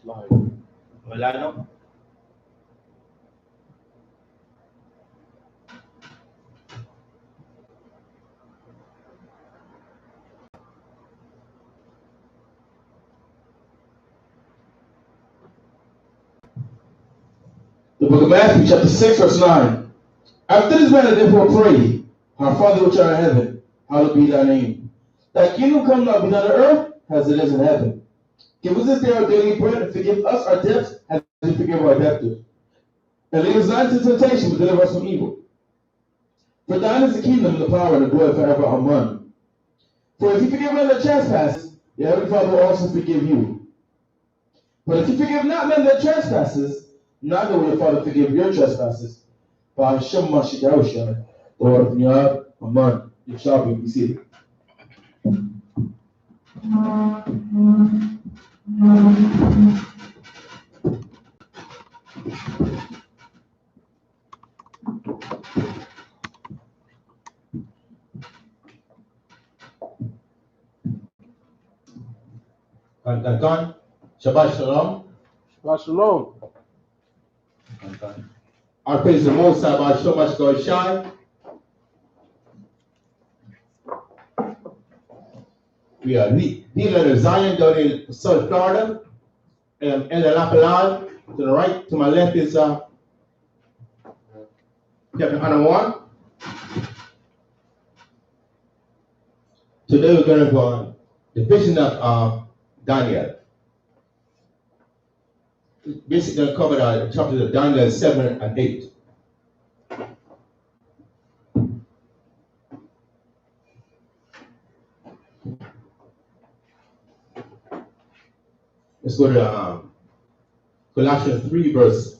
Wala, no? The book of Matthew, chapter 6, verse 9. After this manner, therefore, pray, Our Father which art in heaven, hallowed be thy name. Thy kingdom come, not be done on earth, as it is in heaven. Give us this day our daily bread, and forgive us our debts, as we forgive our debtors. And lead us not into temptation, but deliver us from evil. For thine is the kingdom, and the power, and the glory forever. Amen. For if you forgive men their trespasses, your heavenly Father will also forgive you. But if you forgive not men their trespasses, neither will your Father forgive your trespasses. By Hashem Mashiach, Lord of Yah, Amen. You shall be seated. Kan. Shabbat Shalom. Shabbat Shalom. Our praise the Most High by so much God shine. We are dealing with Zion down in South Florida. And El Lapalad, to the right, to my left is chapter 101. Today we're going to go on the vision of Daniel. Basically going to cover the chapters of Daniel 7 and 8. Let's go to Colossians 3, verse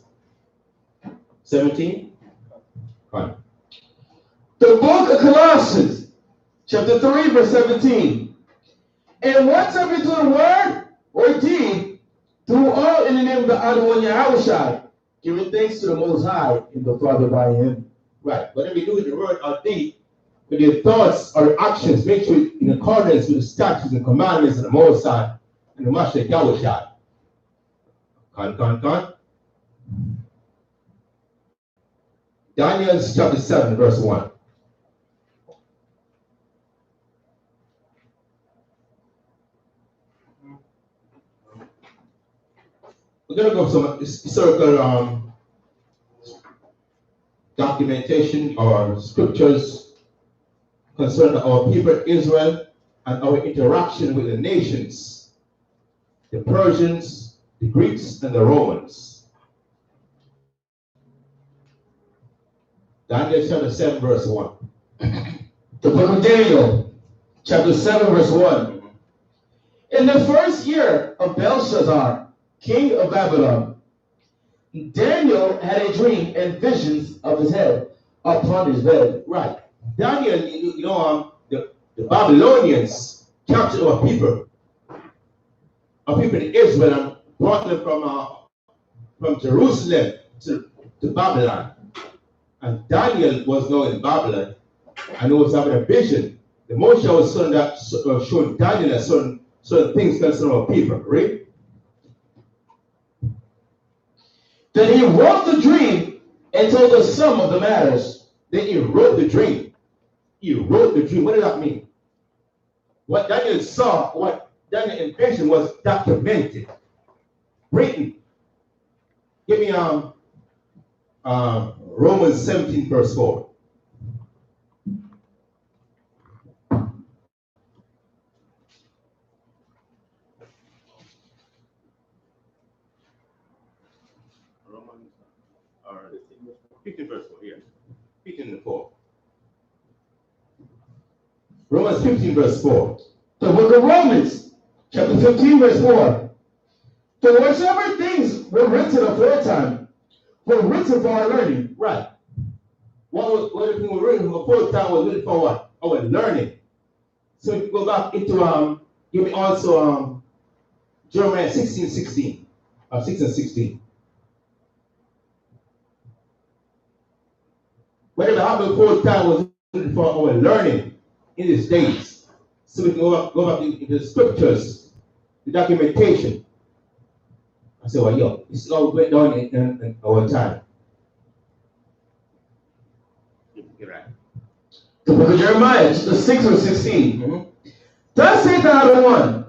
17. Right. The book of Colossians, chapter 3, verse 17. And whatsoever you do in word or deed, do all in the name of the Adonai Yahushai, giving thanks to the Most High and the Father by Him. Right. Whatever you do in the word or deed, with your thoughts or actions, make sure in accordance with the statutes and commandments of the Most High and the Master Yahushai. Con. Daniel chapter 7, verse 1. We're going to go some historical documentation or scriptures concerning our people Israel and our interaction with the nations, the Persians, the Greeks, and the Romans. Daniel chapter 7, verse 1. The book of Daniel, chapter 7, verse 1. In the first year of Belshazzar, king of Babylon, Daniel had a dream and visions of his head upon his bed. Right. Daniel, the Babylonians captured our people in Israel, and brought them from Jerusalem to Babylon. And Daniel was now in Babylon, and he was having a vision. The Moshe was showing Daniel certain things concerning our people, right? Then he wrote the dream and told the sum of the matters. Then he wrote the dream. He wrote the dream. What does that mean? What Daniel saw, what Daniel invention was documented, written. Give me Romans 17, verse 4. Romans 15 verse 4, yeah. 15 and 4. Romans 15 verse 4. The book of Romans, chapter 15, verse 4. For whatsoever things were written aforetime were written for our learning. Right. What the thing were written aforetime was written for what? Our learning. So if you go back into give me also Jeremiah 16:16. 6 and 16. Whatever happened before time was written for our learning in these days. So we can go back into the scriptures, the documentation. said, well, yo, this is all went down in our time. You're right. The book of Jeremiah, the 6 verse 16. Mm-hmm. Thus saith the Holy One,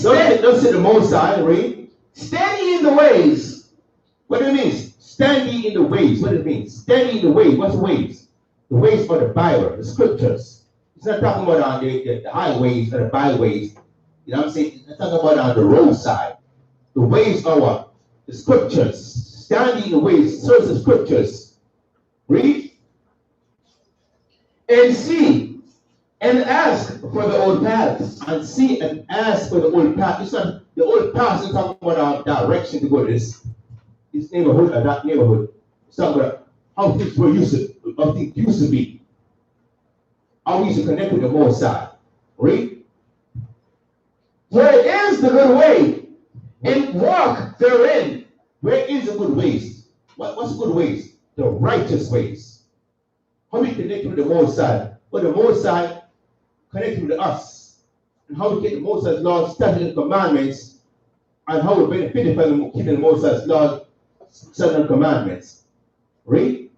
Don't say the Most High, read. stand ye in the ways. What do it mean? Stand ye in the ways. What do it mean? Stand ye in the ways. What's the ways? The ways for the Bible, the scriptures. It's not talking about the highways or the byways. You know what I'm saying? It's talking about the roadside. The ways are what? The scriptures. Stand ye in the ways. Search the scriptures. Read. And see and ask for the old paths. And see and ask for the old path. It's not the old path is talking about our direction to go to this neighborhood or that neighborhood. It's talking about how things used to be. How we used to connect with the Most High. Read. Where is the good way, and walk therein. Where is the good ways? What's the good ways? The righteous ways. How we connect with the Most High. But the Most High connect with us. And how we get the Most High's laws, statutes, and commandments. And how we benefit from keeping the Most High's laws, statutes, and commandments. Read.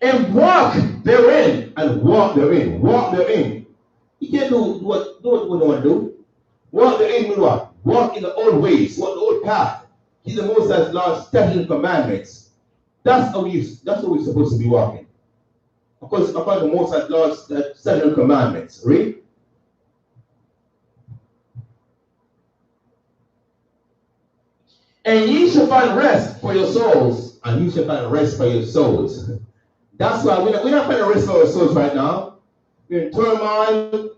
And walk therein. And walk therein. Walk therein. You can't do what we don't want to do. Walk therein means what? Walk in the old ways. Walk the old path. Keep the Most High's laws, statutes, and commandments. That's what we're supposed to be walking. Of course, upon the Most High's laws, statutes, and commandments. Read. And ye shall find rest for your souls. And you shall find rest for your souls. That's why we're not finding rest for our souls right now. We're in turmoil.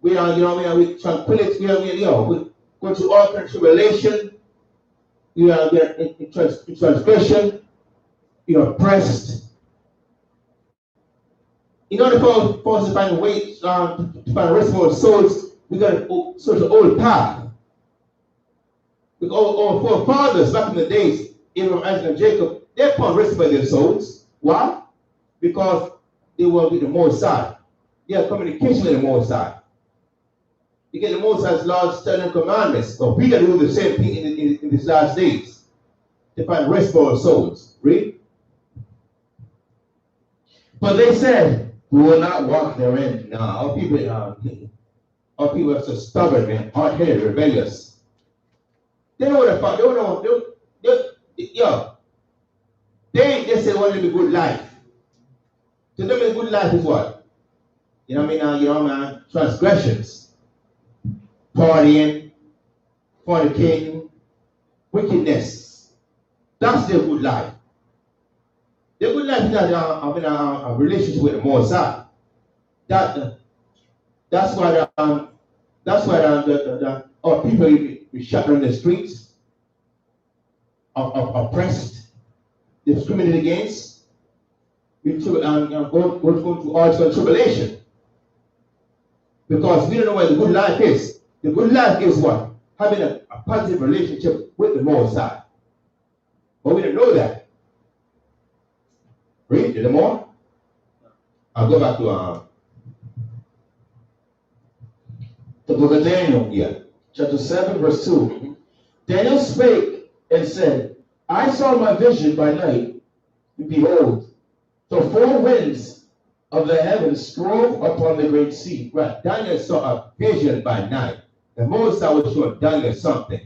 We are, with tranquility. We're going through all kinds of tribulation. We are in transgression. We are oppressed. In order for us to find a way to find rest for our souls, we got to search the old path. With our forefathers back in the days, Abraham, Isaac, and Jacob, they found rest for their souls. Why? Because they were with the Most High. They have communication with the Most High. You get the Most High's laws, statutes, and commandments. But we got to do the same thing in these last days to find rest for our souls. Read. But they said, we will not walk therein. No, our people are so stubborn, man, hard-headed, rebellious. They know what the fuck. They don't know. They say they want to live a good life. To them, a good life is what? Transgressions, partying, fornicating, wickedness. That's their good life. Their good life is not having a relationship with the Most High. That's why our people be shut on the streets, oppressed, discriminated against. We go through all kinds of tribulation. Because we don't know what the good life is. The good life is what? Having a positive relationship with the Most High. But we don't know that. Read a little more. I'll go back to the book of Daniel. Yeah. Chapter 7, verse 2. Daniel spake and said, I saw my vision by night, and behold, the four winds of the heavens strove upon the great sea. Right. Daniel saw a vision by night. The Most High was showing Daniel something.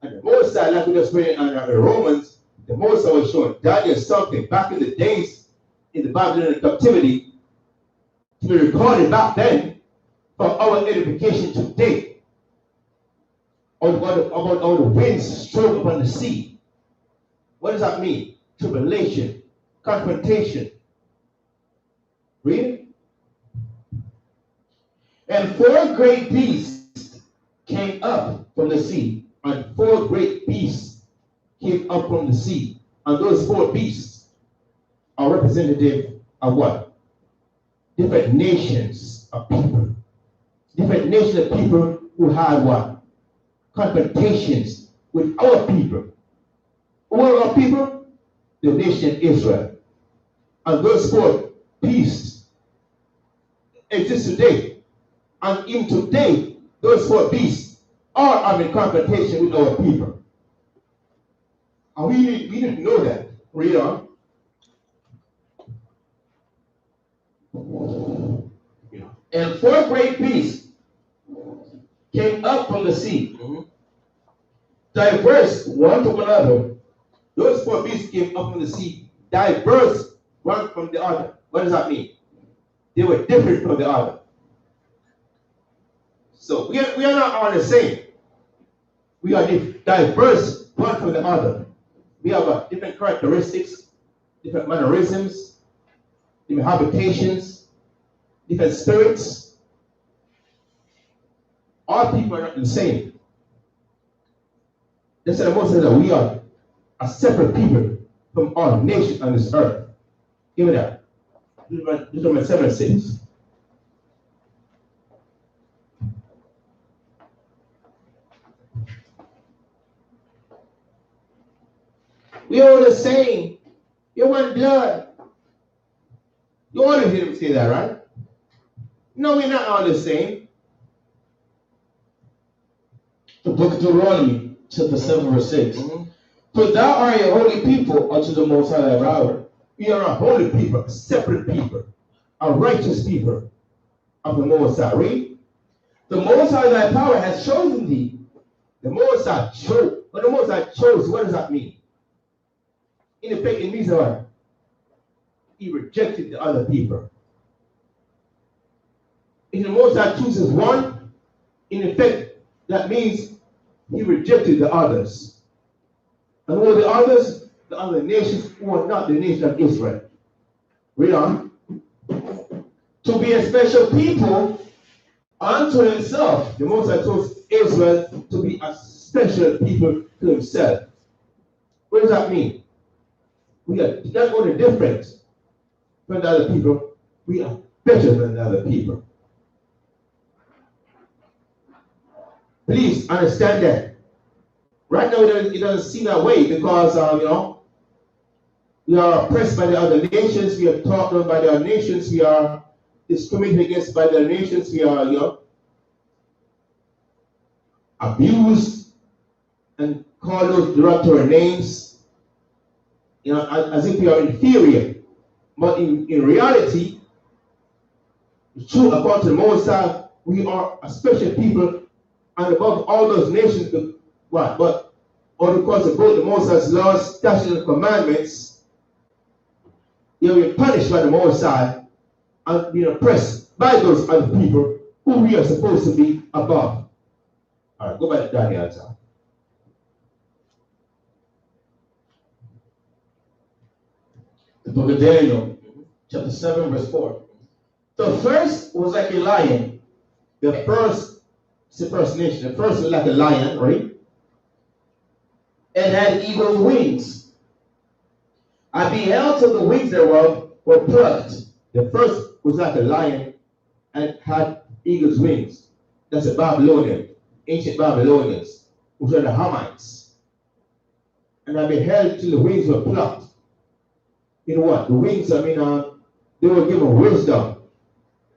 And the Most High, like we just read in Romans, the Most High was showing Daniel something back in the days in the Babylonian captivity to be recorded back then for our edification today. About how the winds strove upon the sea. What does that mean? Tribulation, confrontation. Read it. And four great beasts came up from the sea. And four great beasts came up from the sea. And those four beasts are representative of what? Different nations of people. Different nations of people who had what? Confrontations with our people. Who are our people? The nation Israel. And those four beasts exist today. And in today, those four beasts or I'm in confrontation with our people. And we didn't know that. Read on. And four great beasts came up from the sea, diverse one from another. Those four beasts came up from the sea, diverse one from the other. What does that mean? They were different from the other. So we are not all the same. We are diverse one from the other. We have different characteristics, different mannerisms, different habitations, different spirits. All people are not the same. That's why the Most High that we are a separate people from all nations on this earth. Give me that. Deuteronomy 7:6. We are all the same. You're one blood. You always hear them say that, right? No, we're not all the same. The book of Deuteronomy, chapter 7, verse 6. For thou art a holy people unto the Most High thy power. We are a holy people, a separate people, a righteous people of the Most High. Read. The Most High thy power has chosen thee. The Most High chose. But the Most High chose, what does that mean? In effect, it means what? He rejected the other people. If the Most High chooses one, in effect, that means he rejected the others. And who are the others? The other nations who are not the nation of Israel. Read on. To be a special people unto himself. The Most High chose Israel to be a special people to himself. What does that mean? We are not only different from the other people, we are better than the other people. Please understand that. Right now, it doesn't seem that way because, we are oppressed by the other nations. We are taught on by the other nations. We are discriminated against by the other nations. We are, abused and called those derogatory names, as if we are inferior. But in reality, it's true, according to the Most High, we are a special people and above all those nations. What? But or because of both the Most High's laws, statutes, and commandments, you will be punished by the Most High and being oppressed by those other people who we are supposed to be above. All right, go back to Daniel now. The book of Daniel, chapter 7, verse 4. The first was like a lion. The first nation. The first was like a lion, right? And had eagle wings. I beheld till the wings thereof were plucked. The first was like a lion and had eagle's wings. That's the Babylonian, ancient Babylonians, which are the Hamites. And I beheld till the wings were plucked. You know what? The wings, they were given wisdom.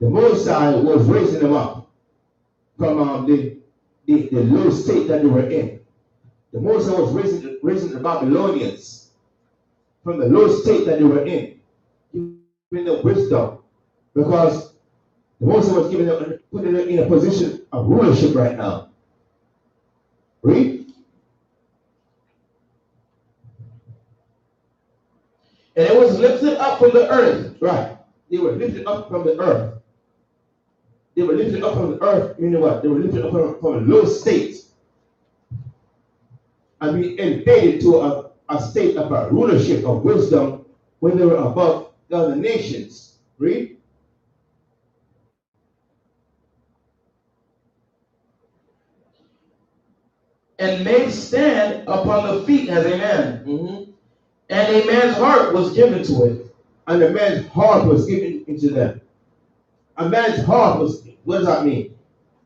The Most High was raising them up from the low state that they were in. The Most High was raising the Babylonians from the low state that they were in, giving them wisdom, because the Most High was putting them in a position of rulership right now. Read. And it was lifted up from the earth. Right. They were lifted up from the earth. They were lifted up from the earth, meaning what? They were lifted up from a low state and be elevated to a state of a rulership of wisdom when they were above the other nations. Read. And made stand upon the feet as a man. And a man's heart was given to it. And a man's heart was given into them. A man's heart was, what does that mean?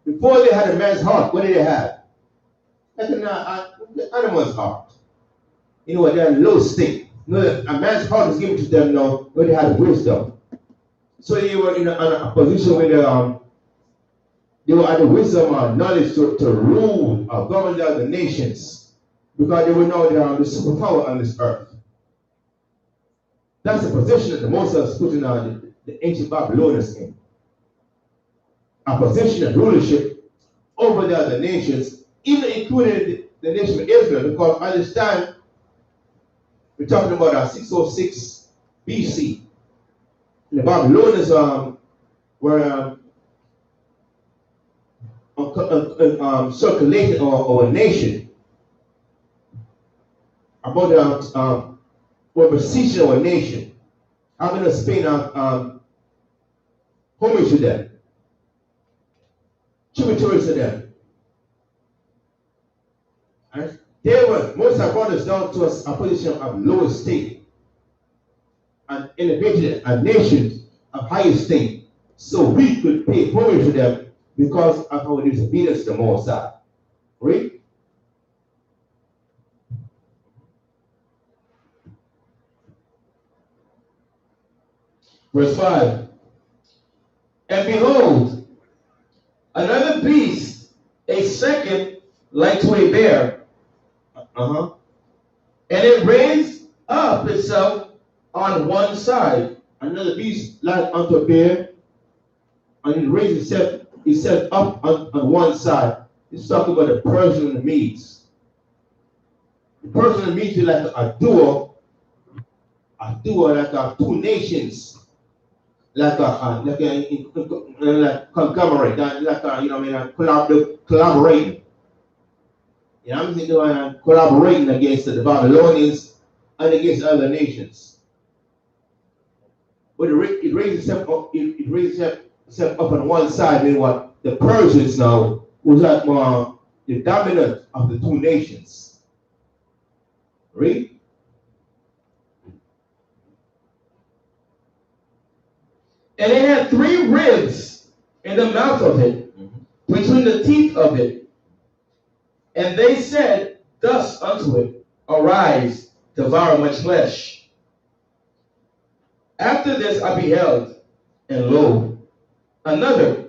Before they had a man's heart, what did they have? Like an animal's heart. You know what? They're in low state. A man's heart was given to them now when they had wisdom. So they were in a position where They were had the wisdom and knowledge to rule or govern the other nations because they were now the superpower on this earth. That's the position that the Most High is putting on the ancient Babylonians in. A position of rulership over the other nations, even including the nation of Israel, because at this time, we're talking about 606 BC. The Babylonians were circulating our nation about were besieging our nation. Having us paying homage to them, tributaries to them. And they were, most of brought us down to a position of low estate and elevated a nation of high estate, so we could pay homage to them because of our disobedience to the Most High. Read. Verse 5. And behold, another beast, a second like to a bear. And it raised up itself on one side. Another beast like unto a bear, and it raised itself up on one side. It's talking about the Persian and the Medes. The Persian and the Medes is like a duo like two nations. Like conglomerate, collaborating. You know what I'm saying? Collaborating against the Babylonians and against other nations. But it raises itself up on one side, meaning what the Persians now was like the dominant of the two nations. Read. And it had 3 ribs in the mouth of it, between the teeth of it. And they said thus unto it, Arise, devour much flesh. After this I beheld, and lo, another,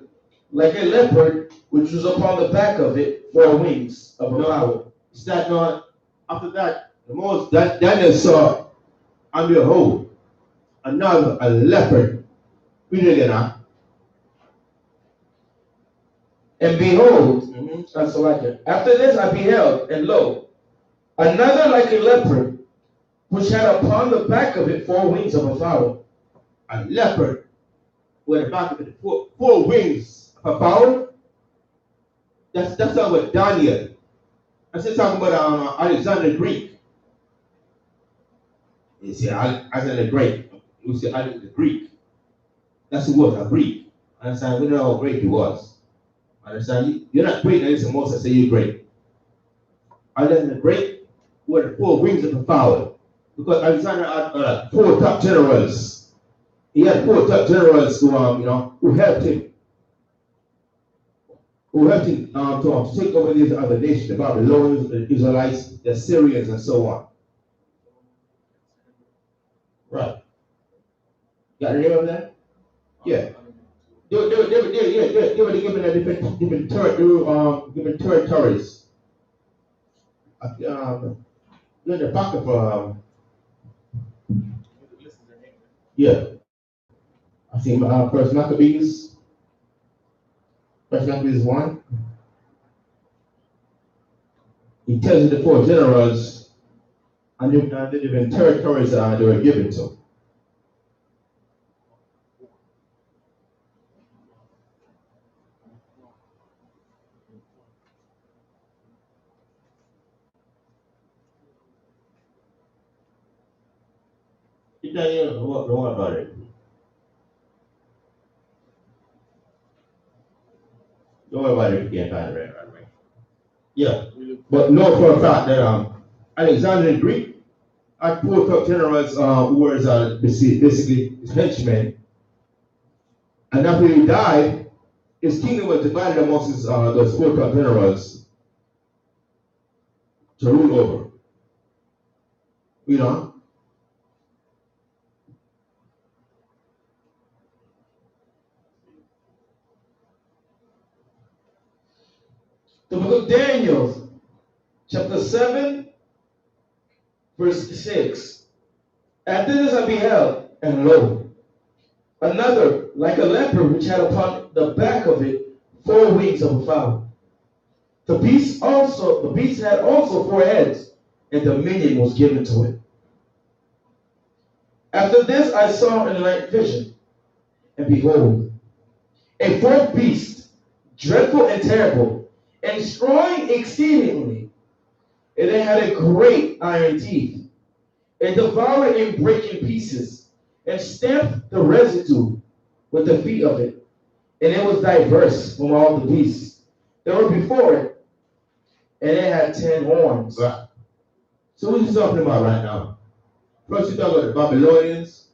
like a leopard, which was upon the back of it 4 wings of a fowl. Is that not? After that, the most that Daniel saw, and behold, another, a leopard. Read it again, And behold, that's like it. After this I beheld, and lo, another like a leopard, which had upon the back of it 4 wings of a fowl. A leopard with the back of it, four wings of a fowl. That's talking about Daniel. That's talking about Alexander the Greek. You see, Alexander the Great. You see, Alexander the Greek. That's who was a Greek. Understand? We know how great he was. Understand? You're not great unless the Most say you're great. Alexander the Great were the 4 wings of the fowl. Because Alexander had 4 top generals. He had 4 top generals who helped him. Who helped him to take over these other nations, the Babylonians, the Israelites, the Syrians, and so on. Right. Got the name of that? Yeah. They were given a different territories. In the back of yeah. I think First Maccabees. First Maccabees 1. He tells you the 4 generals and the different territories they were given to. Don't worry about it. Don't worry about it if you can't find it right away. Yeah. But know for a fact that Alexander the Greek had 4 top generals who were basically his henchmen. And after he died, his kingdom was divided amongst those 4 top generals to rule over. You know? The book of Daniel, chapter 7, verse 6. After this I beheld, and lo, another like a leopard, which had upon the back of it 4 wings of a fowl. The beast had also 4 heads, and dominion was given to it. After this I saw in the night vision, and behold, a 4th beast, dreadful and terrible, and strong exceedingly, and it had a great iron teeth, and devoured and brake in pieces, and stamped the residue with the feet of it. And it was diverse from all the beasts that were before it, and it had 10 horns. Right. So what are you talking about right now? First you talk about the Babylonians,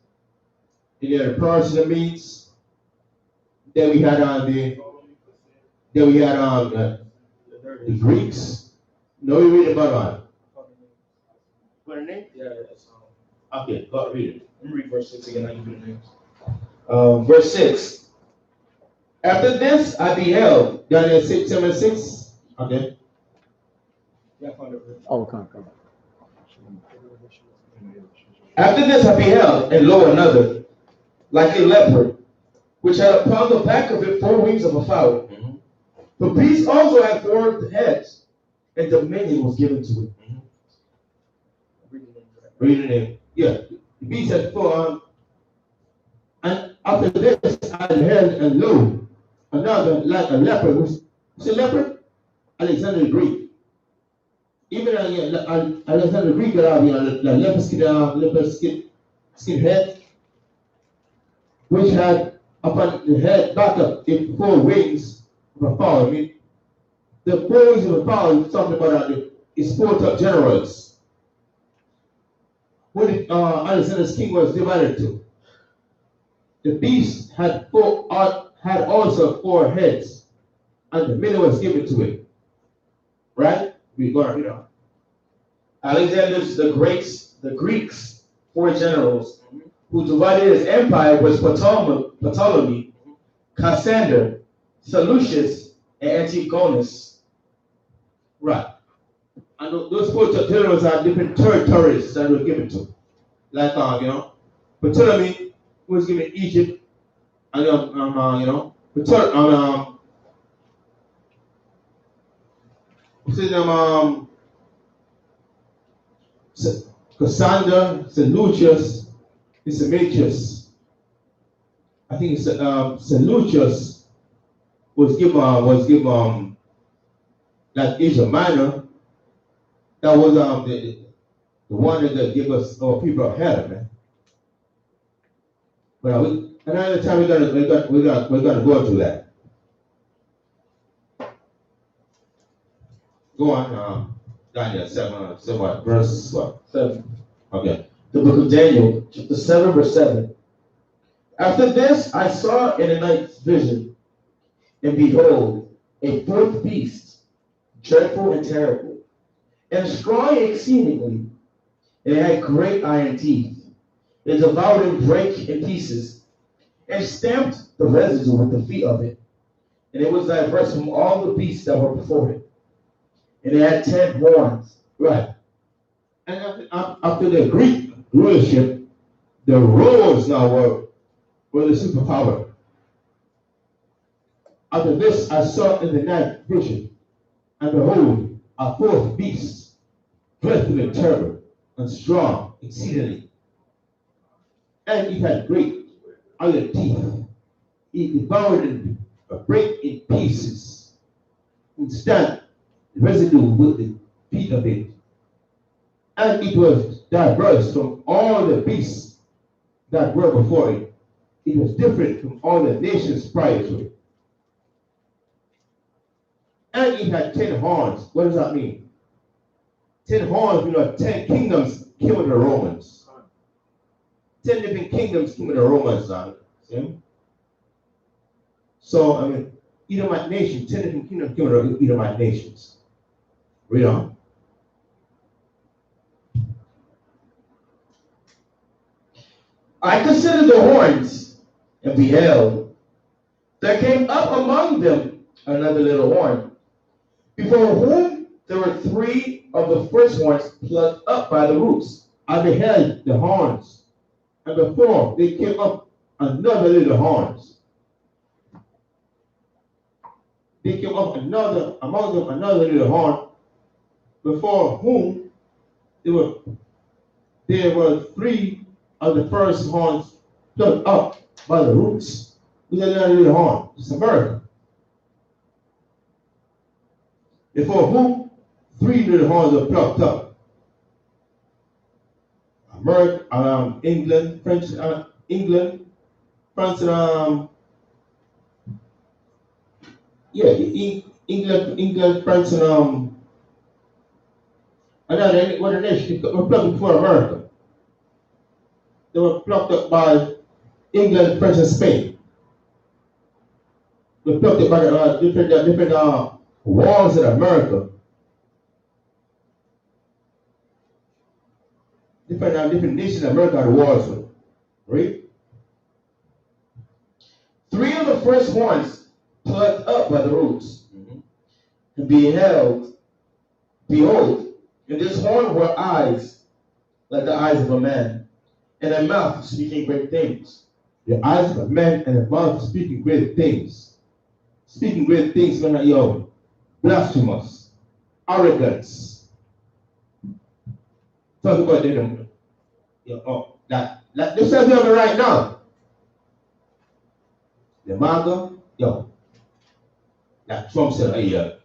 and then the Persian Medes, then we had the Greeks. No, we read about what the name? Yeah, that's Okay, go ahead, read it. let me read verse 6 again. I give you the names. Verse 6. After this I beheld. Daniel 6, 7, 6. Okay. Oh, come. After this I beheld, and lo, another, like a leopard, which had upon the back of it 4 wings of a fowl. Mm-hmm. The beast also had 4 heads, and dominion was given to it. Read it. Yeah. The beast had 4 and after this I beheld, and lo, another like a leopard. Who's a leopard? Alexander the Greek. Even Alexander the Greek got the leopard skin head, which had upon the head back up in 4 wings of a fowl. I mean, the 4 wings of a fowl is talking about the sport of generals. What Alexander's king was divided to. The beast had also 4 heads, and the middle was given to it. Right? We go on, Alexander's the Greeks 4 generals who divided his empire was Ptolemy, Cassander, Seleucus, and Antigonus. Right. And those 4 generals are different territories that were given to. Like Ptolemy was given Egypt, and Cassander, Seleucus, Lysimachus. I think Seleucus was given like Asia Minor. That was the one that gave us our people ahead of man. But another time we gotta go into that. Go on, Daniel 7, verse what? 7. Okay. The book of Daniel, chapter 7, verse 7. After this I saw in a night's vision, and behold, a 4th beast, dreadful and terrible, and strong exceedingly, and it had great iron teeth. It devoured and brake in pieces, and stamped the residue with the feet of it. And it was diverse from all the beasts that were before it. And it had 10 horns. Right. And after the Greek rulership, the Romans now were the superpower. After this, I saw in the night vision, and behold, a 4th beast, dreadful and terrible, and strong exceedingly. And it had great iron teeth. It devoured and brake in pieces, and stamped the residue with the feet of it. And it was diverse from all the beasts that were before it. It was different from all the nations prior to it. And it had 10 horns. What does that mean? 10 horns, 10 kingdoms came with the Romans. 10 different kingdoms came with the Romans. See? So, Edomite nation, 10 different kingdoms came with the Edomite nations. Read on. I considered the horns, and beheld, there came up among them another little horn, before whom there were three of the first horns plucked up by the roots. I beheld the horns, and before they came up another little horns. They came up another among them another little horn, before whom there were three of the first horns plucked up by the roots. These are another little horn. It's America. Before whom three little horns are plucked up. America, England, French, England, France, and England, France, and another what a nation were plucked before America. They were plucked up by England, France, and Spain. They were plucked up by the different walls in America. Different nations in America had wars with. Right? Three of the first horns plucked up by the roots. And behold, in this horn were eyes like the eyes of a man, and a mouth speaking great things. The eyes of a man and a mouth speaking great things. Speaking great things when you're blasphemous, arrogance. Talk about them. That this is me right now. The manga, that Trump said, hey,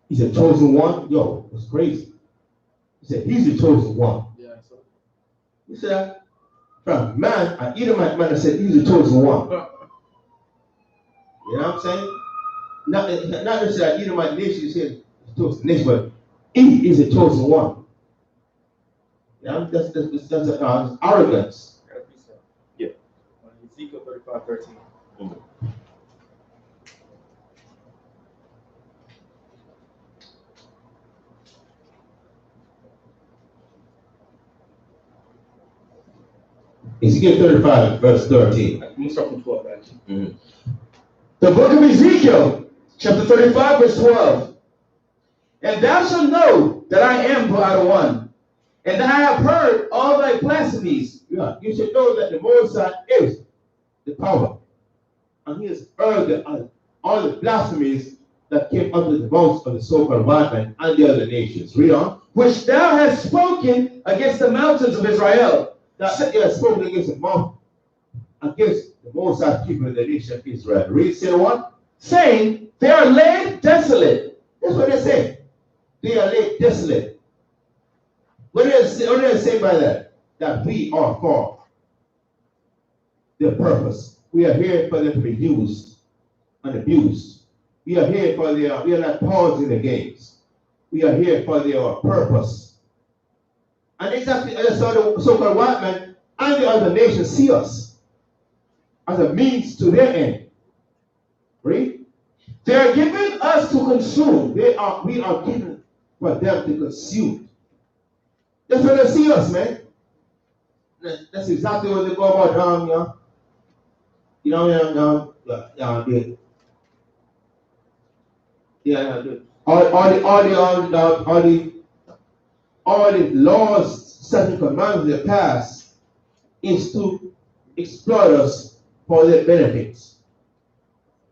he's a chosen one. Yo, it's crazy. He said he's the chosen one. Yeah, so. He said, from man, an Edomite man said he's the chosen one. You know what I'm saying? Not necessarily an Edomite nation, he said chosen nation, but he is the chosen one. Yeah, that's arrogance. Yeah. Ezekiel 35:13. Ezekiel 35, verse 13. I'm gonna start from 12, actually. The book of Ezekiel, chapter 35, verse 12. And thou shalt know that I am but one, and that I have heard all thy blasphemies. Yeah, you should know that the Most High is the power. And he has heard all the blasphemies that came under the mouths of the so-called white men and the other nations. Read on. Which thou hast spoken against the mountains of Israel. That you have spoken against the mouth, against the Most High people of the nation of Israel. Read, say what? Saying, they are laid desolate. That's what they say. They are laid desolate. What do they say by that? That we are for their purpose. We are here for them to be used and abused. We are here for we are not pawns in the games. We are here for their purpose. And exactly as the so-called white men and the other nations see us as a means to their end. Read. They are given us to consume. We are given for them to consume. That's what they see us, man. That's exactly what they go about all the laws, certain commandments they pass is to exploit us for their benefits.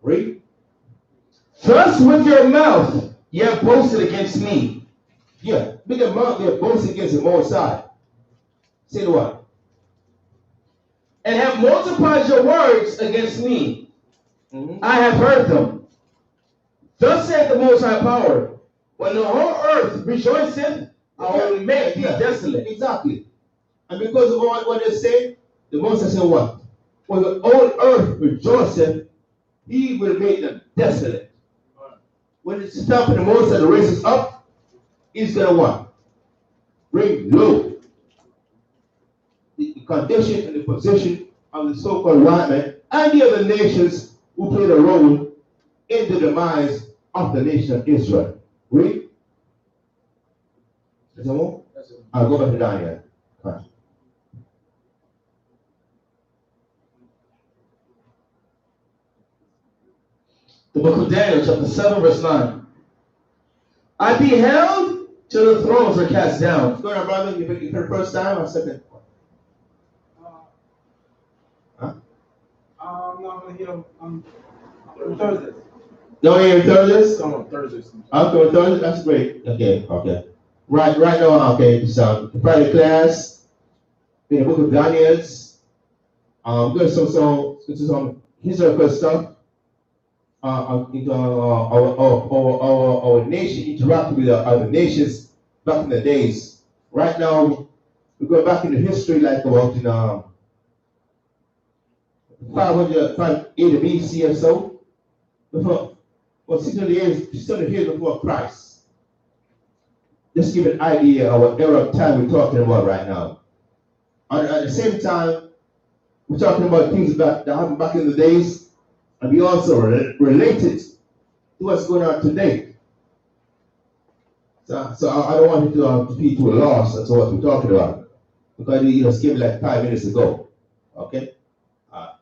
Read. Thus with your mouth ye have boasted against me. Yeah, with their mouth they have boasted against the Most High. Say the what? And have multiplied your words against me. I have heard them. Thus saith the Most High Power, when the whole earth rejoiceth, I will make thee desolate. Exactly. And because of what they say, the Most High said what? When the whole earth rejoiceth, he will make them desolate. When it's time for the Most High to raise us up, he's going to what? Bring low the condition and the position of the so-called white men and the other nations who played a role in the demise of the nation of Israel. Read. Is there more? I'll go back to Daniel. Fine. The book of Daniel, chapter 7, verse 9. I beheld till the thrones were cast down. What's going on, brother? You for the first time or second? Huh? I'm not gonna hear. I'm Thursdays. No, you Thursdays? Come on, Thursdays. Okay, Thursdays. That's great. Okay. Right now. Okay. So the Friday class in the book of Daniel's. Good. So this is historical stuff. Our nation interacted with other nations back in the days. Right now, we go back into history like about in 580 BC or so. Before, 600 years before Christ. Just give an idea of what era of time we're talking about right now. At the same time, we're talking about things that happened back in the days, and we also related to what's going on today. So I don't want you to be too lost as to what we're talking about, because you just gave me like 5 minutes ago. Okay?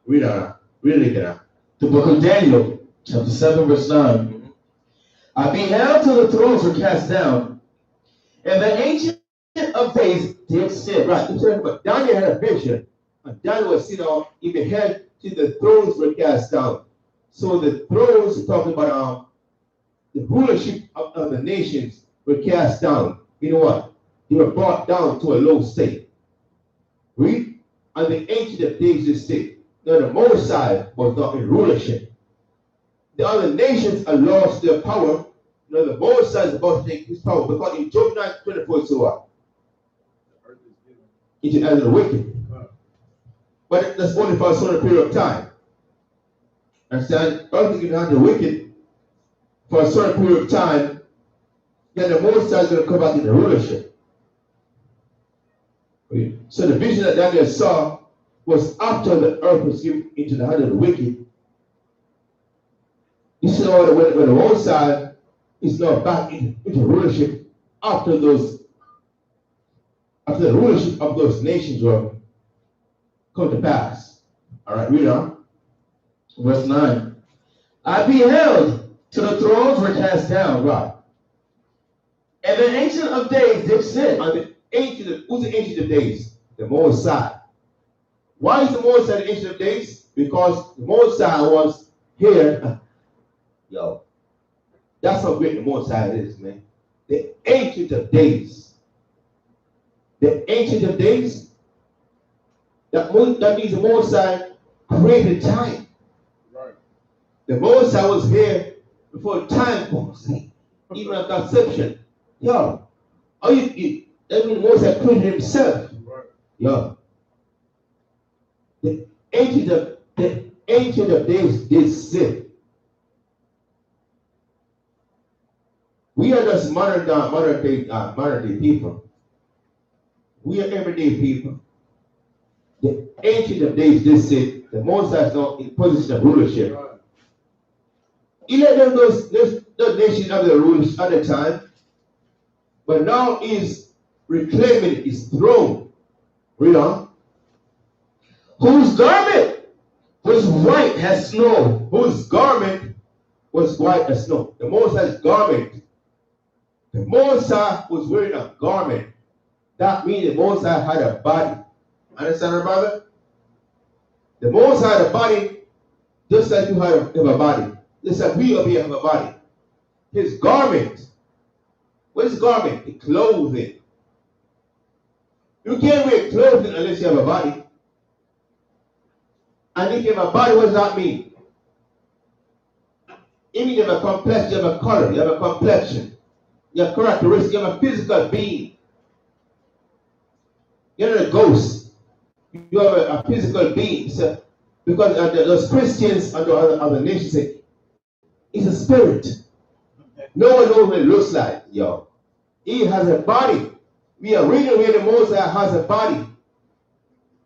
Read it now. The book of Daniel, chapter 7, verse 9. I beheld till the thrones were cast down, and the ancient of days did sit. Right. But Daniel had a vision, and Daniel was sitting on, he beheld till the thrones were cast down. So the thrones, talking about the rulership of the nations, were cast down. You know what? They were brought down to a low state. Read? And the ancient of days did sit. Now the Most High was not in rulership. The other nations are lost their power. Now the Most High is about to take his power, because in Job 9:24 so what? Into the the wicked. But that's only for a certain period of time. Understand? Earth is given unto the wicked for a certain period of time. Then the Most High is going to come back into rulership. So the vision that Daniel saw was after the earth was given into the hand of the wicked. You see when the Most High is now back into rulership after the rulership of those nations were come to pass. All right, read on. Verse 9. I beheld till the thrones were cast down. Right. And the ancient of days did sit. And who's the ancient of days? The Most High. Why is the Most High the ancient of days? Because the Most High was here. Yo, that's how great the Most High is, man. The ancient of days. The ancient of days. That means the Most High created time. Right. The Most High was here before time was, even a conception. Yo, that means the Most High created himself. Right. Yo, the ancient of days did sit. We are just modern day people. We are everyday people. The ancient of days did sit. The Most High is now in position of rulership. Right. He let them those nations have the rulers at the time, but now he's reclaiming his throne. Read on. Whose garment was white as snow. Whose garment was white as snow. The Most High's garment. The Most High was wearing a garment. That means the Most High had a body. Understand, brother? The Most High had a body, just like you have a body. Just like we up here have a body. His garment. What is garment? The clothing. You can't wear clothing unless you have a body. And if you have a body, what does that mean? It means you have a complexion, you have a color, you have a complexion, you have characteristics, you have a physical being. You're not a ghost. You have a physical being. So, because those Christians and the other nations say, it's a spirit. No one knows what it looks like, yo. He has a body. We are reading where the Most High has a body.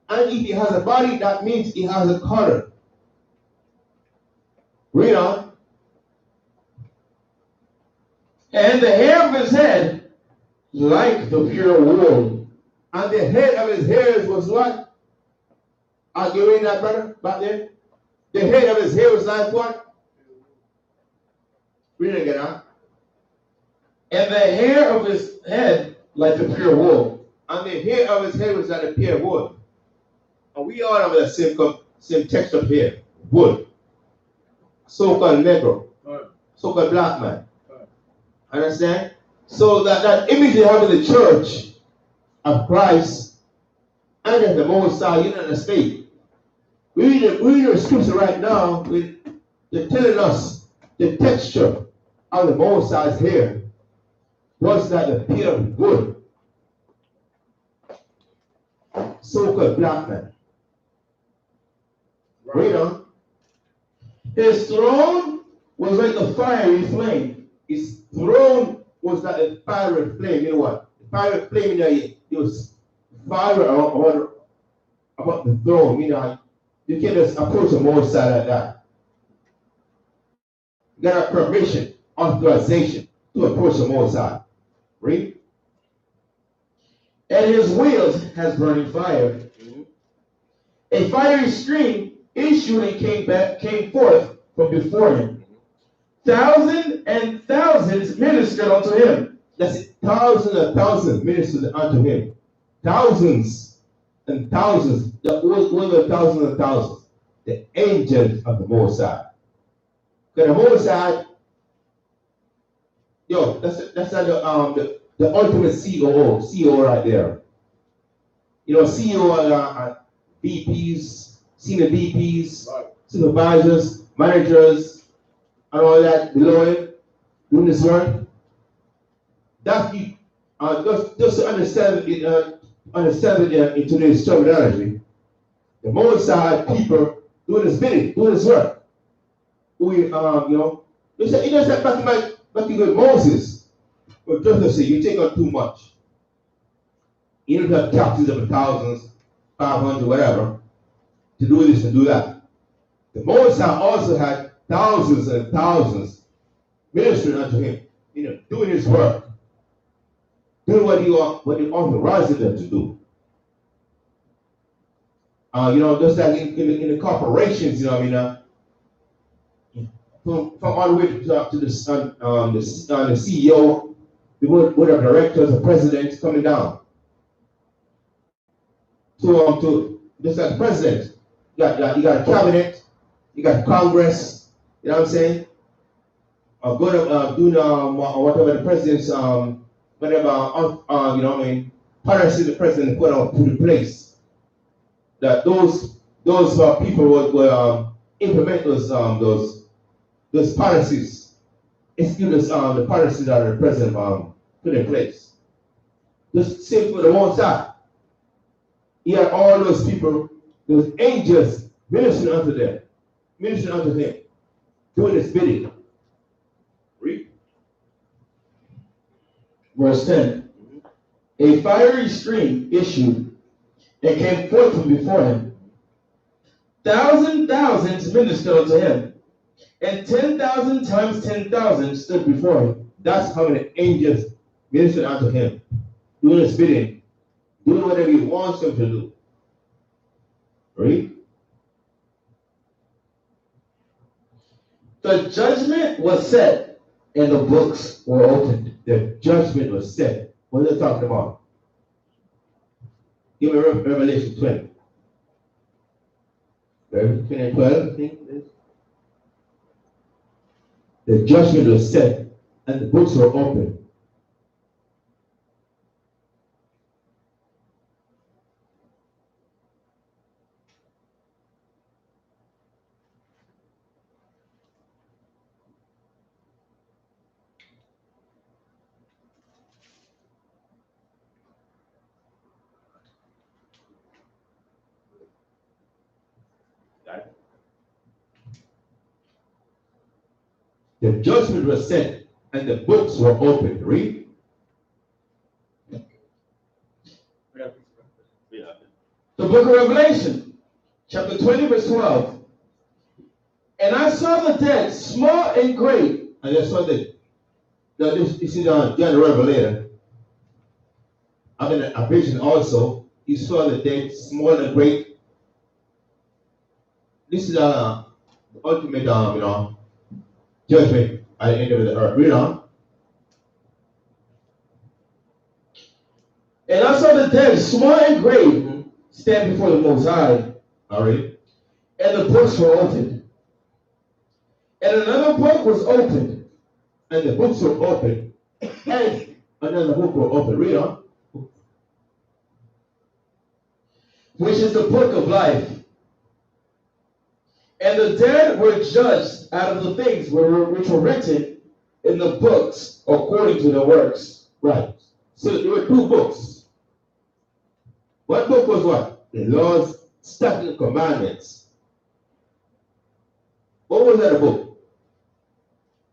And if he has a body, that means he has a color. Read on. And the hair of his head like the pure wool. And the head of his hairs was what? Are you reading that, brother? Back there? The head of his hair was like what? Read it again, huh? and the hair of his head like the pure wool. And the hair of his head was like a pure wool. And we all have the same texture of hair, wool. So-called Negro, so-called black man. Understand? So that image they have in the church of Christ and of the Most High, you don't understand. We read the scripture right now, they're telling us the texture of the Most High's hair was like the pure wool. So-called black man. Read on. His throne was like a fiery flame. His throne was like a fiery flame. You know what? The fiery flame, it was fire about the throne. You know, you can't just approach the Most High like that. You got a permission, authorization to approach the Most High. Read. And his wheels has burning fire. Mm-hmm. A fiery stream issued and came forth from before him. Thousands and thousands ministered unto him. That's it. Thousands and thousands ministered unto him. Thousands and thousands. What were thousands and thousands? The angels of the Most High. Because the Most High, that's like the ultimate CEO right there. You know, CEO are VPs, senior VPs, supervisors, managers, and all that below it, doing this work. That's just to understand it in today's terminology. The Most High people doing this bidding, doing this work. We, it does back to with Moses. But just to say, you take on too much. You don't have captains of thousands, 500, whatever, to do this and do that. The Most High also had thousands and thousands ministering unto him, doing his work, doing what he authorized them to do. Just like in the corporations, from all the way to the CEO, the board of directors, the president coming down. To just like the president, you got a cabinet, you got Congress, you know what I'm saying? Doing whatever the president's policy the president put in place. That those people will implement those policies. Excuse the policies that the president put in place. Just same for the one side. He had all those people, those angels ministering unto them, ministering unto him, doing his bidding. Read. Verse 10. A fiery stream issued and came forth from before him. Thousands ministered unto him, and 10,000 times 10,000 stood before him. That's how many angels ministered unto him, doing his bidding, doing whatever he wants them to do. Read. The judgment was set, and the books were opened. The judgment was set. What are they talking about? Give me Revelation 20. Revelation 20 and 12, I think it is. The judgment was set, and the books were opened. The judgment was set, and the books were opened. Read. The book of Revelation, chapter 20, verse 12. And I saw the dead, small and great. And I saw this is John the Revelator. I mean, a vision also. He saw the dead, small and great. This is the ultimate, judgment at the end of the earth. Read on. the dead, small and great, stand before the Most High. All right. And the books were opened. And another book was opened. And the books were open. And another book were open. Read on. Which is the book of life. And the dead were judged out of the things which were written in the books according to their works. Right. So there were two books. One book was what? The laws, statutes, and commandments. What was that book?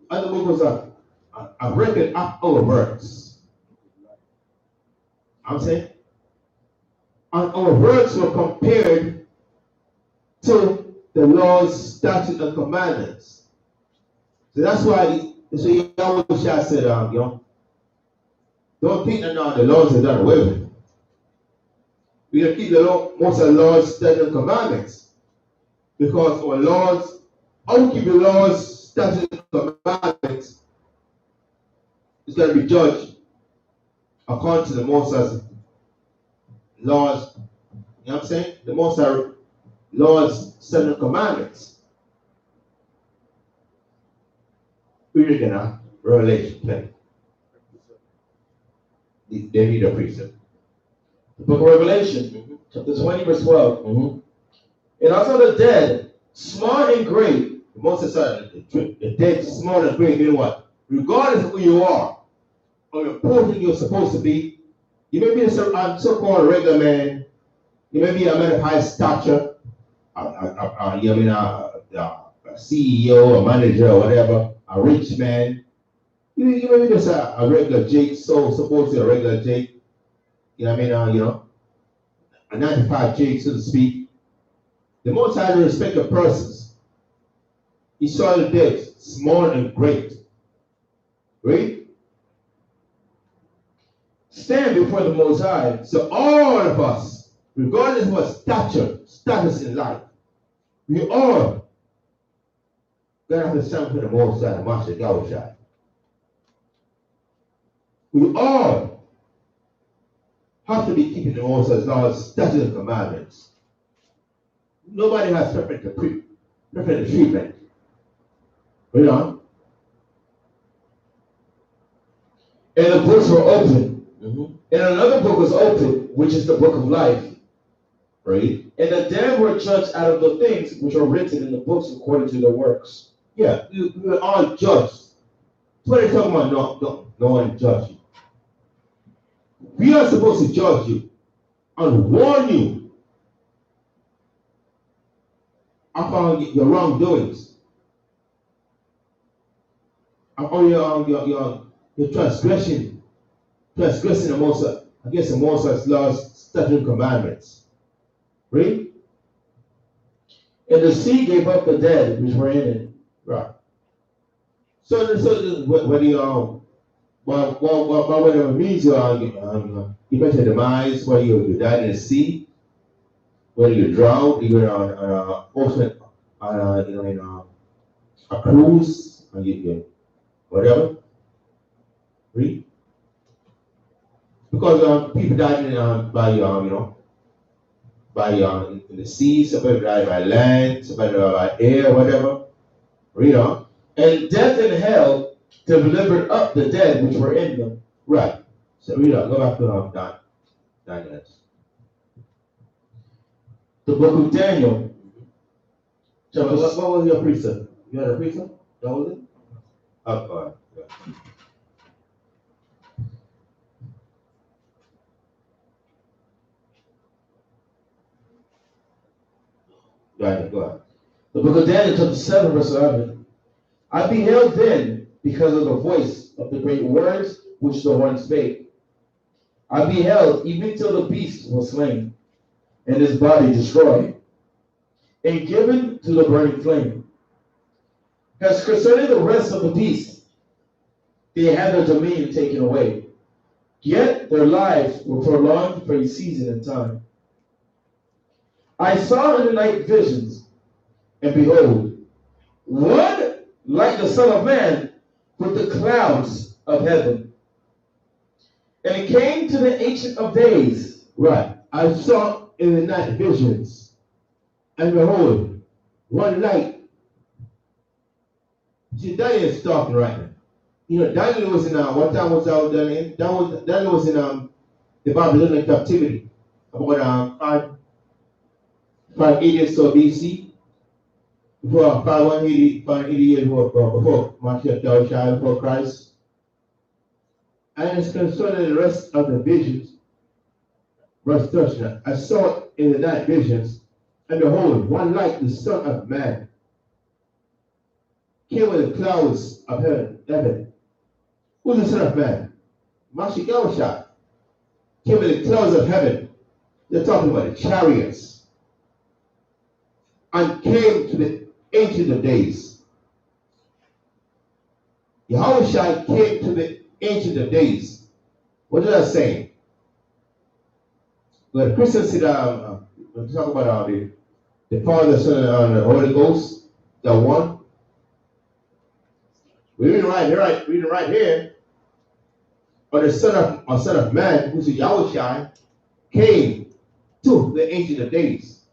Other book was a record of our works. I'm saying? And our works were compared to the laws, statutes, and commandments. So that's why Yahweh said, don't think that now the laws are done away with. We have to keep the law, most of the laws, statutes, and commandments. Because our laws, how we keep the laws, statutes, and commandments is going to be judged according to the Moses laws. You know what I'm saying? The Moses laws, statutes, and commandments. We're reading now, Revelation 20. They need a precept. The book of Revelation, chapter 20, verse 12. And also the dead, small and great. Moses said, the dead, small and great, you know what? Regardless of who you are, or the important you're supposed to be, you may be a so-called regular man, you may be a man of high stature, a CEO, a manager, or whatever, a rich man. You may be just a regular Jake, so supposed to be a regular Jake. You know what I mean? A 95 Jake, so to speak. The most I respect of persons. He saw the dead, small and great. Right? Stand before the Most High. So all of us, regardless of what status in life, we all gotta have to stand for the Most High, Master Yahweh. We all have to be keeping the Most High's laws, statutes, and commandments. Nobody has preferential treatment. Read on. And the books were open. And another book was opened, which is the book of life. Right? And the dead were judged out of the things which are written in the books according to their works. Yeah, we were all judged. What are you talking about? No one judge you. We are supposed to judge you and warn you about your wrongdoings, about your transgression against the Moses laws, statutes, and commandments. Right? And the sea gave up the dead which were in it. Right. So whatever means you met your demise, whether you died in the sea, whether you drowned, you're on an ocean, in a cruise, and whatever. Read. Because people died in the sea, somebody died by land, somebody died by air, whatever. Read on. And death and hell delivered up the dead which were in them. Right. So read on. Go back to Daniel. The book of Daniel. What was your precept? You had a precept? That was it? Oh, all right. Yeah. Daniel, go ahead. The book of Daniel, chapter 7, verse 11. I beheld then, because of the voice of the great words which the one spake. I beheld even till the beast was slain, and his body destroyed, and given to the burning flame. As concerning the rest of the beasts, they had their dominion taken away, yet their lives were prolonged for a season and time. I saw in the night visions, and behold, one like the Son of Man with the clouds of heaven. And it came to the Ancient of Days. Right. I saw in the night visions, and behold, one light. See, Daniel is talking right now. You know, Daniel was in what time was out Daniel? Daniel was in the Babylonian captivity about 580 or so BC, before 580 years before Mashiach Yahushua, before Christ. And it's concerning the rest of the visions. Verse 39. I saw in the night visions, and behold, one like the Son of Man came with the clouds of heaven. Who's the Son of Man? Mashiach Yahushua came with the clouds of heaven. They're talking about the chariots. And came to the Ancient of Days. Yahushua came to the Ancient of Days. What is that saying? Well, Christians say that when we talk about the Father, Son, and the Holy Ghost, the one. We're reading right here. But the Son of Man, who's the Yahushua, came to the Ancient of Days.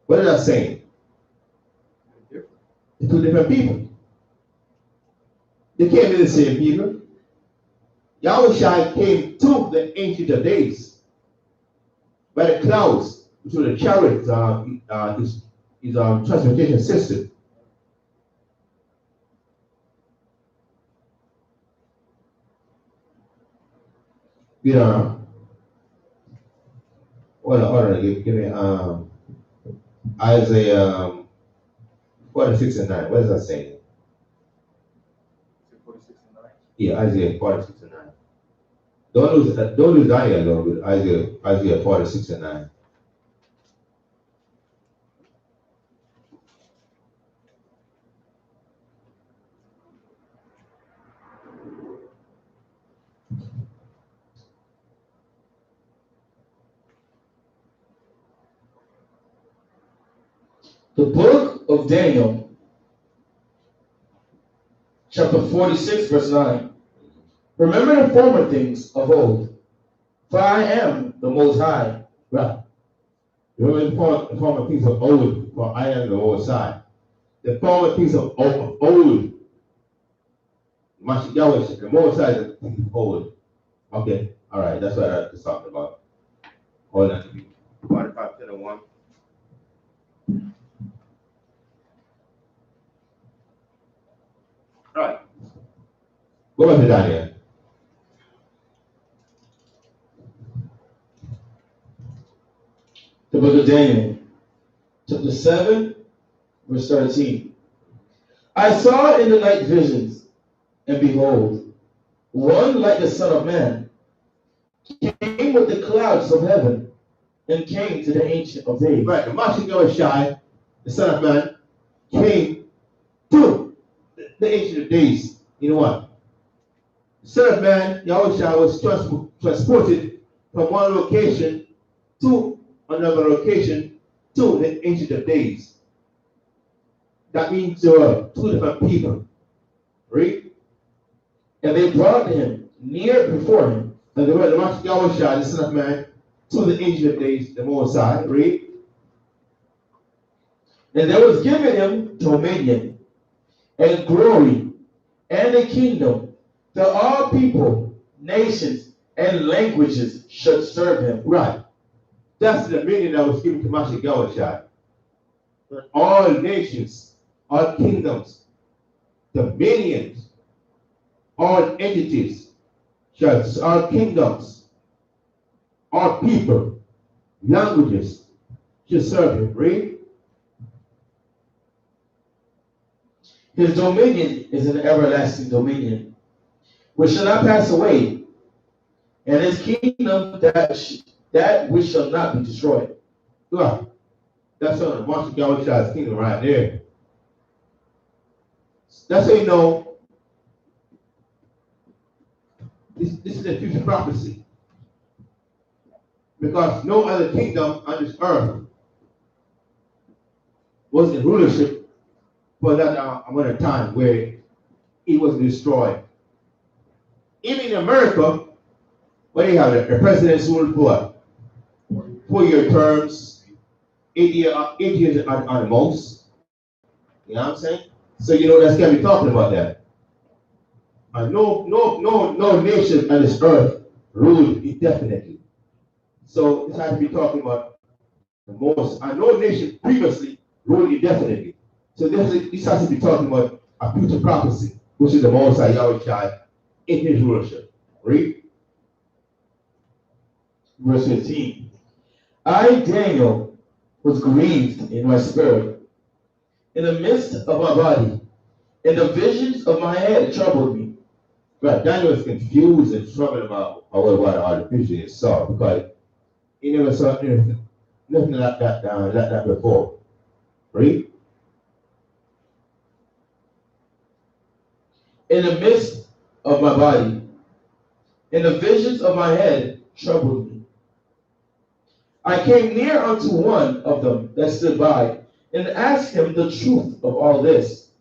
What is that saying? They're two different people. They can't be the same people. Yahushua came to the Ancient of Days by the clouds, to the chariot, his transportation system. You know, hold on, give me Isaiah 46 and 9. What is that saying? 46 and 9? Yeah, Isaiah 46 and 9. Don't lose Daniel though with Isaiah 46 and 9. The book of Daniel, chapter 46, verse 9. Remember the former things of old, for I am the Most High. Right. Remember the former things of old, for I am the Most High. The former things of old. Mashiach Yahushua, the Most High is the things of old. Okay, all right, that's what I was talking about. Hold on. 45 to the 1. All right. Go back to Daniel. The book of Daniel, chapter 7, verse 13. I saw in the night visions, and behold, one like the Son of Man came with the clouds of heaven, and came to the Ancient of Days. Right, the Mashiach Yahushua, the Son of Man, came to the Ancient of Days. You know what? The Son of Man, Yahushua, was transported from one location to another location to the Ancient of Days. That means there were two different people. Right? And they brought him near before him. And they were the Mashiach Yahushua, the Son of Man, to the Ancient of Days, the Most High. Right? And there was given him dominion and glory and a kingdom that all people, nations, and languages should serve him. Right. That's the dominion that was given to Mashiach Yahushua. All nations, all kingdoms, dominions, all entities, all kingdoms, all people, languages should serve him. Right? His dominion is an everlasting dominion, which shall not pass away, and his kingdom that which shall not be destroyed. Look, that's on the Mashiach Yahushua's kingdom right there. That's how you know this is a future prophecy. Because no other kingdom on this earth was in rulership for that amount of time where it was destroyed. Even in America, what do you have? The president's rule for what? 4-year terms, 8 years on the most. You know what I'm saying? So you know that's gonna be talking about that. No nation on this earth ruled indefinitely. So this has to be talking about the most. And no nation previously ruled indefinitely. So this has to be talking about a future prophecy, which is the Most High Yahweh Shai in his rulership. Read. Verse 15. I, Daniel, was grieved in my spirit, in the midst of my body, and the visions of my head troubled me. Right, Daniel was confused and troubled about what all the vision he saw, because he never saw anything, nothing like that before. Read. In the midst of my body, and the visions of my head troubled me. I came near unto one of them that stood by, and asked him the truth of all this.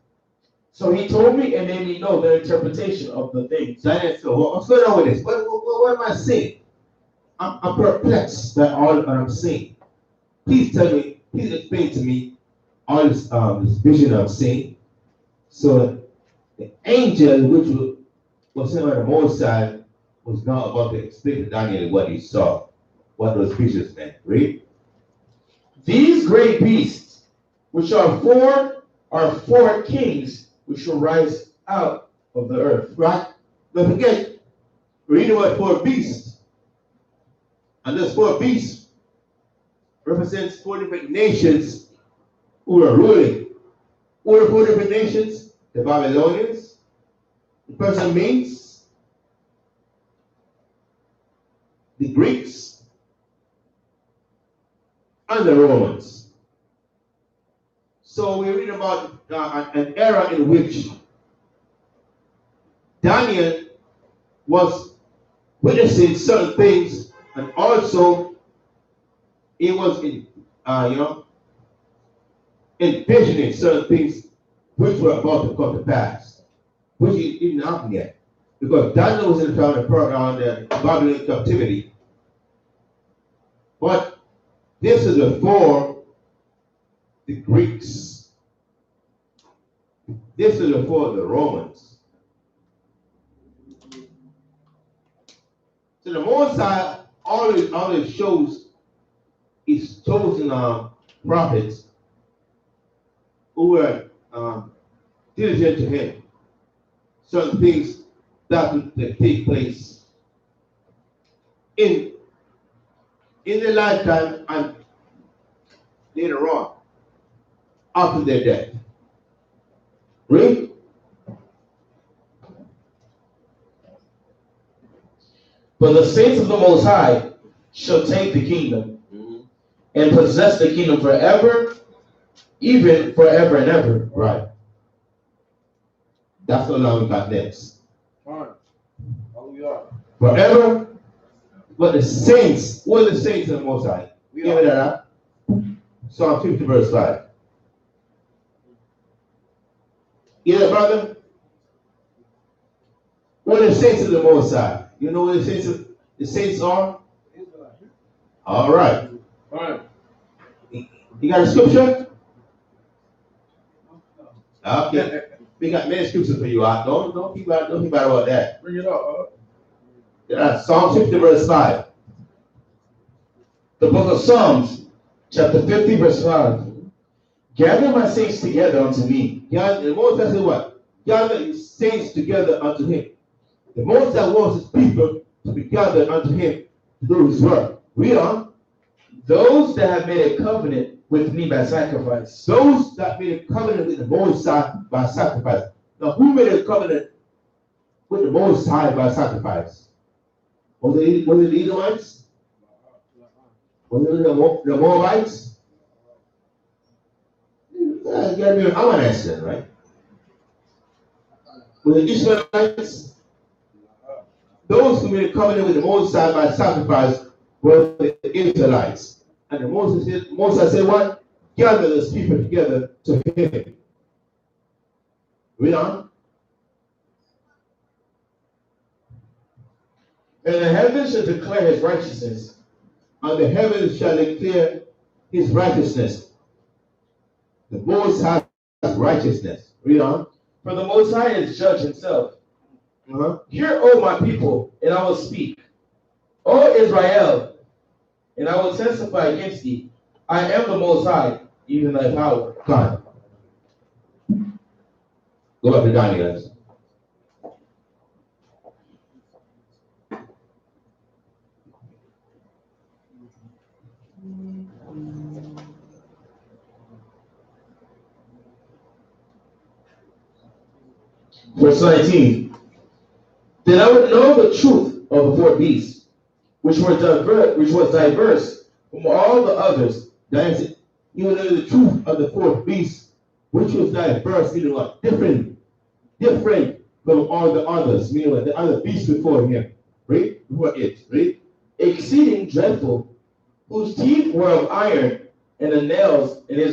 So he told me and made me know the interpretation of the things. Daniel said, what's going on with this? What am I seeing? I'm perplexed by all that I'm seeing. Please explain to me all this vision I'm seeing. So the angel which was sent on the Most Side was now about to explain to Daniel what he saw, what those visions meant. Read. These great beasts, which are four kings, which shall rise out of the earth. Right? Don't forget, read about 4 beasts. And those 4 beasts represents 4 different nations who are ruling. Who are 4 different nations? The Babylonians, the Persian Medes, the Greeks, and the Romans. So we read about an era in which Daniel was witnessing certain things, and also he was envisioning certain things which were about to come to pass, which didn't happen yet, because Daniel was in the time of the Babylonian captivity. But this is before the Greeks. This is before the Romans. So the Most High always shows his chosen prophets who were diligent to him certain things that would take place in their lifetime and later on after their death. Read. But the saints of the Most High shall take the kingdom and possess the kingdom forever, even forever and ever. Right. That's what now we got next. Forever. But the saints, what are the saints of the Most High? Give me that up. Psalm 50 verse 5. You know, brother? What are the saints of the Most High? You know what the saints are? All right. You got a scripture? Okay. We got many scriptures for you. Don't keep out about that. Bring it up. Psalm 50 verse 5. The book of Psalms, chapter 50, verse 5. Gather my saints together unto me. The Most High said what? Gather his saints together unto him. The Most High wants his people to be gathered unto him to do his work. Read on. Those that have made a covenant with me by sacrifice. Those that made a covenant with the Most High by sacrifice. Now, who made a covenant with the Most High by sacrifice? Was it the Edomites? Was it the Moabites? I'm an answer, right? Was it Ishmaelites? Those who made a covenant with the Most High by sacrifice were the Israelites. And the Most High said what? Gather those people together to him. Read on. And the heavens shall declare his righteousness. And the heavens shall declare his righteousness. The Most High has righteousness. Read on. For the Most High is judge himself. Uh-huh. Hear, O my people, and I will speak. O Israel, and I will testify against thee. I am the Most High, even thy power. God. Go back to Daniel, guys. Verse 19. Then I would know the truth of the four beasts, which was diverse from all the others. That is, you will know the truth of the fourth beast, which was diverse, meaning what? Different from all the others, meaning what? The other beasts before him. Right? Before it, right? Exceeding dreadful, whose teeth were of iron, and his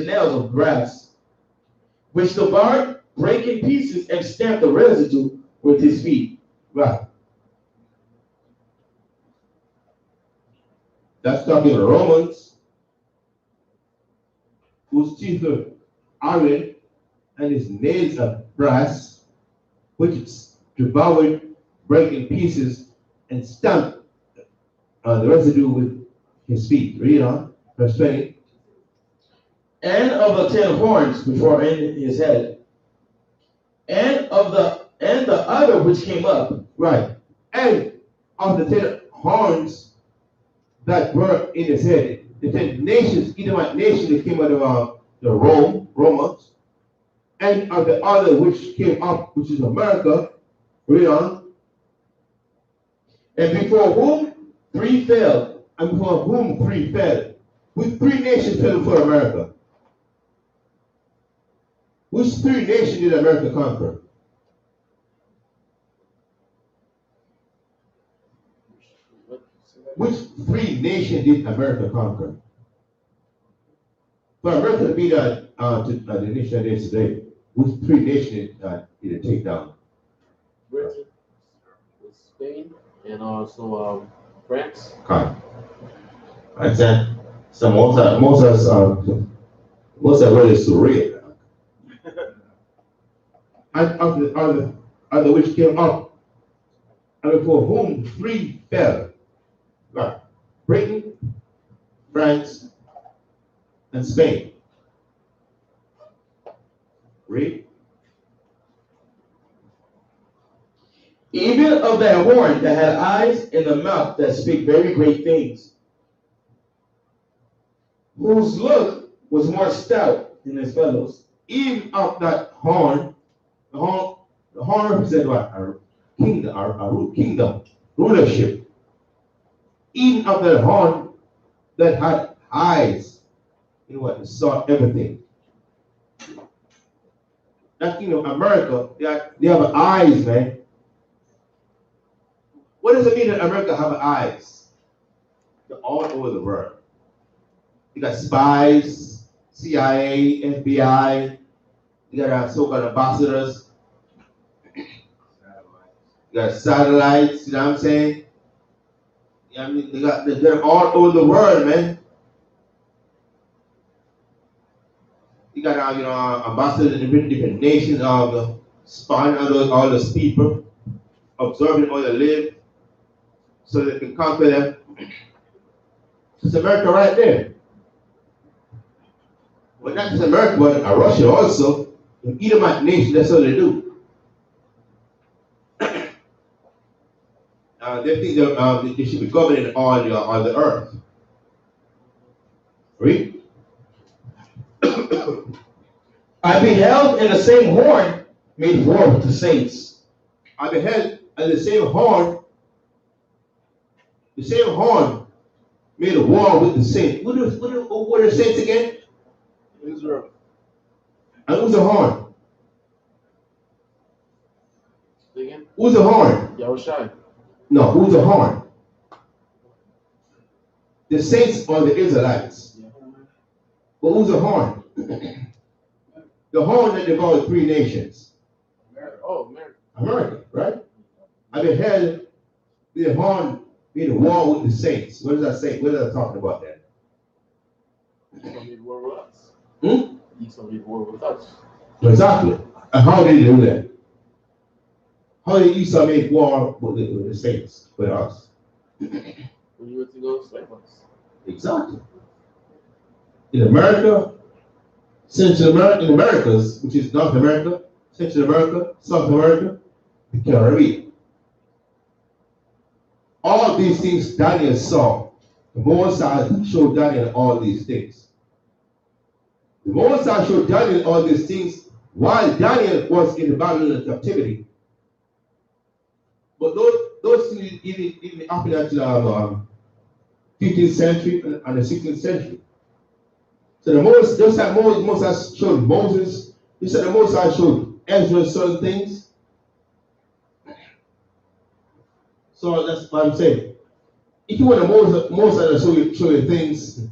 nails of brass, which devoured, break in pieces, and stamped the residue with his feet. Right. That's talking Romans, whose teeth are iron and his nails are brass, which devoured, break in pieces, and stamped the residue with his feet. Read on, verse 20. And of the 10 horns which were in his head, and the other which came up. Right. And of the 10 horns that were in his head, the 10 nations, Edomite nation that came out of the Romans, and of the other which came up, which is America. Read on. And before whom 3 fell. And before whom 3 fell. Which 3 nations fell before America? Which 3 nations did America conquer? Which 3 nations did America conquer? For America to be the nation it is today, which 3 nations did it take down? Britain, Spain, and also France. Okay. Understand? So most are really surreal. And of the other which came up, and before whom 3 fell. Right. Britain, France, and Spain. Read. Even of that horn that had eyes in the mouth that speak very great things, whose look was more stout than his fellows. Even of that horn, the horn represents what? Our kingdom, our kingdom, rulership. Even of that horn that had eyes, you know what? It saw everything. That kingdom, America, they have eyes, man. What does it mean that America have eyes? They're all over the world. You got spies, CIA, FBI. You got so-called ambassadors. You got satellites. You know what I'm saying? Yeah, I mean, they're all over the world, man. You got ambassadors in different nations, spying on all those people, observing where they live, so they can conquer them. It's America right there. But not just America, but Russia also. In Edomite nation, that's what they do. They think they should be governing all the earth. Read. I beheld in the same horn made war with the saints. I beheld, and the same horn made a war with the saints. What are the saints again? Israel. And who's the horn? Again? Who's the horn? Yahushai. No, who's the horn? The saints or the Israelites? But who's the horn? The horn that devoured 3 nations. America. Oh, America. America, right? I beheld the horn made a war with the saints. What does that say? What is that talking about then? Esau made war with us. Hmm? Esau made war with us. Exactly. And how did he do that? How did Esau make war with the saints, with us? When you went to go slave us. Exactly. In America, Central America, in Americas, which is North America, Central America, South America, the Caribbean. All these things Daniel saw. The Most High showed Daniel all these things. The Most High showed Daniel all these things while Daniel was in the Babylonian captivity. But those things didn't happen until 15th century and the 16th century. So the Most, just like Moses showed Moses, he said the Most High showed Ezra certain things. So that's what I'm saying. If you want the Most High to show you things,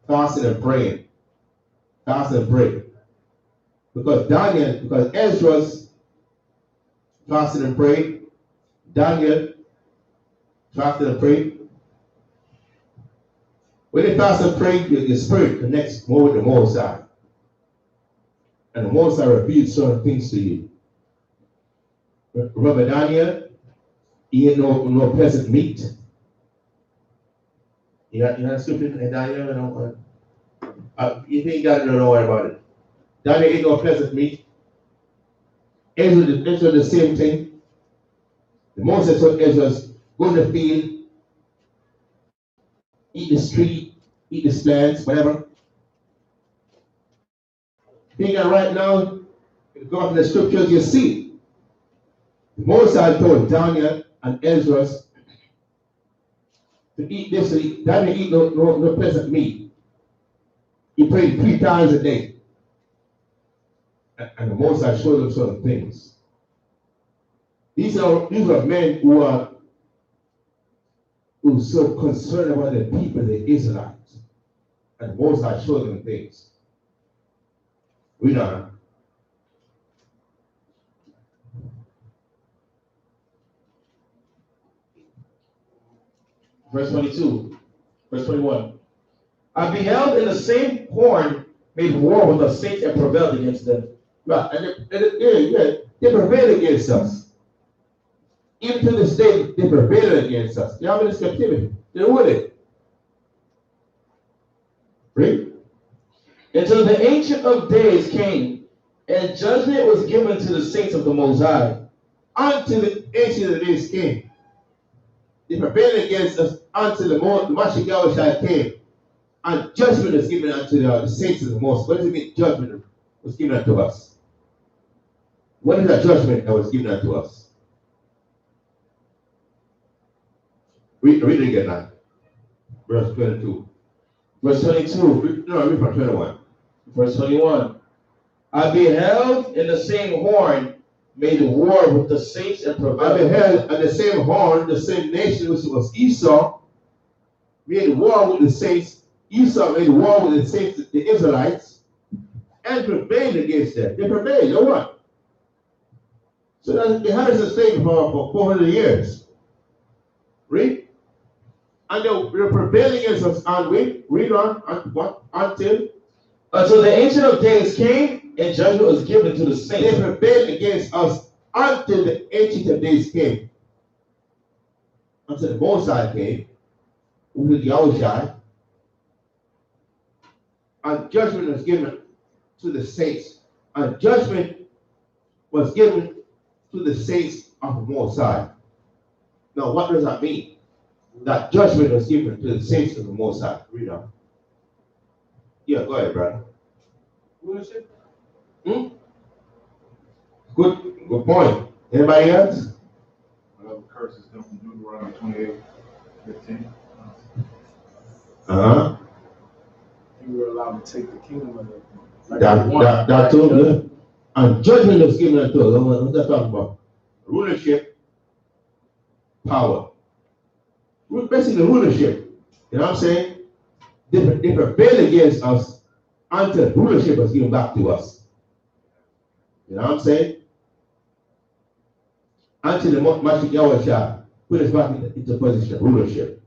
fasting and praying. Fast and pray. Because Ezra's fasted and prayed, Daniel fasted and prayed. When you fast and pray, your spirit connects more with the Most High. And the Most High reveals certain things to you. Remember Daniel, he had no pleasant meat. You know scripture in Daniel? You think you got to know what about it. Daniel ate no pleasant meat. Ezra the same thing. The Moses told Ezra, go in the field, eat the street, eat the plants, whatever. Think that right now, if you go up in the scriptures, you see. The Moses told Daniel and Ezra to eat this. Daniel eat no pleasant meat. He prayed 3 times a day. And the Most High showed them certain things. These are men who are so concerned about the people, the Israelites. And the Most High showed them things. We know. Verse 22. Verse 21. I beheld in the same horn made war with the saints and prevailed against them. Right. And they prevailed against us. Even to this day, they prevailed against us. They are in this captivity. They would it. Read. Until the Ancient of Days came, and judgment was given to the saints of the Most High. Until the Ancient of Days came. They prevailed against us until the Mashiach came. And judgment was given unto the saints of the Most. What does it mean judgment was given unto us? What is that judgment that was given unto us? Read it again now. Verse 22. Verse 22. Read from 21. Verse 21. I beheld in the same horn made war with the saints and prevailed. I beheld in the same horn, the same nation which was Esau, made war with the saints. Esau made war with the saints, the Israelites, and prevailed against them. They prevailed, or what? So they had us enslaved for 400 years. Read. And they were prevailing against us, and read on, and what? Until the Ancient of Days came, and judgment was given to the saints. They prevailed against us until the Ancient of Days came. Until the Most High came, who is Yahushua, and judgment was given to the saints. And judgment was given to the saints of the Most High. Now, what does that mean? That judgment was given to the saints of the Most High. Read on. Yeah, go ahead, brother. Rulership? Good point. Anybody else? Whatever curses come from Deuteronomy 28:15. You were allowed to take the kingdom of it. Like That told you. And judgment was given unto us. What's that talking about? Rulership, power. Basically, rulership. You know what I'm saying? They prevailed against us until rulership was given back to us. You know what I'm saying? Until the Mashiach Yahushua put us back into position of rulership.